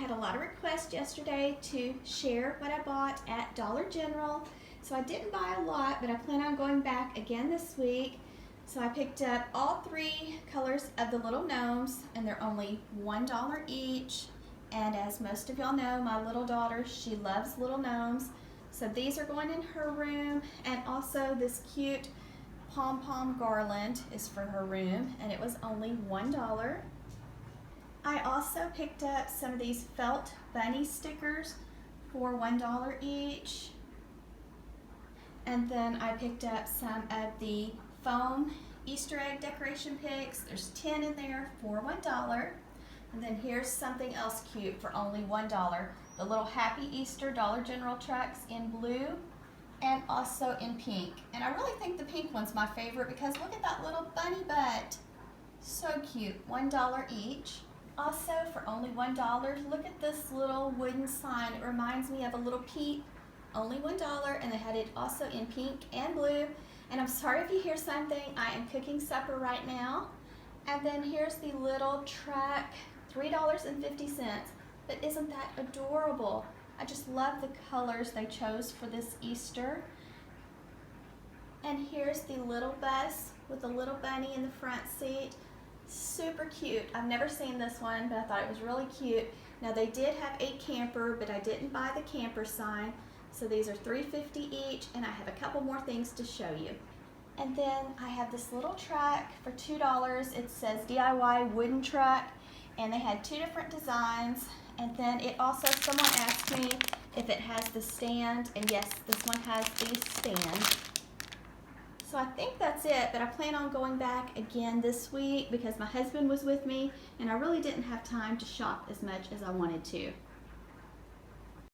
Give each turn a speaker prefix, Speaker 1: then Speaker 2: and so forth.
Speaker 1: had a lot of requests yesterday to share what I bought at Dollar General. So I didn't buy a lot, but I plan on going back again this week. So I picked up all 3 colors of the little gnomes, and they're only $1 each. And as most of y'all know, my little daughter, she loves little gnomes. So these are going in her room, and also this cute Pom Pom Garland is for her room, and it was only $1. I also picked up some of these felt bunny stickers for $1 each. And then I picked up some of the foam Easter egg decoration picks. There's 10 in there for $1. And then here's something else cute for only $1. The little Happy Easter Dollar General trucks in blue and also in pink. And I really think the pink one's my favorite because look at that little bunny butt. So cute, $1 each. Also for only $1, look at this little wooden sign. It reminds me of a little Pete, only $1, and they had it also in pink and blue. And I'm sorry if you hear something, I am cooking supper right now. And then here's the little truck, $3.50. But isn't that adorable? I just love the colors they chose for this Easter. And here's the little bus with the little bunny in the front seat. Super cute. I've never seen this one, but I thought it was really cute. Now they did have a camper, but I didn't buy the camper sign. So these are $3.50 each, and I have a couple more things to show you. And then I have this little truck for $2. It says DIY wooden truck, and they had 2 different designs. And then it also, someone asked me if it has the stand, and yes, this one has the stand. So I think that's it, but I plan on going back again this week because my husband was with me and I really didn't have time to shop as much as I wanted to.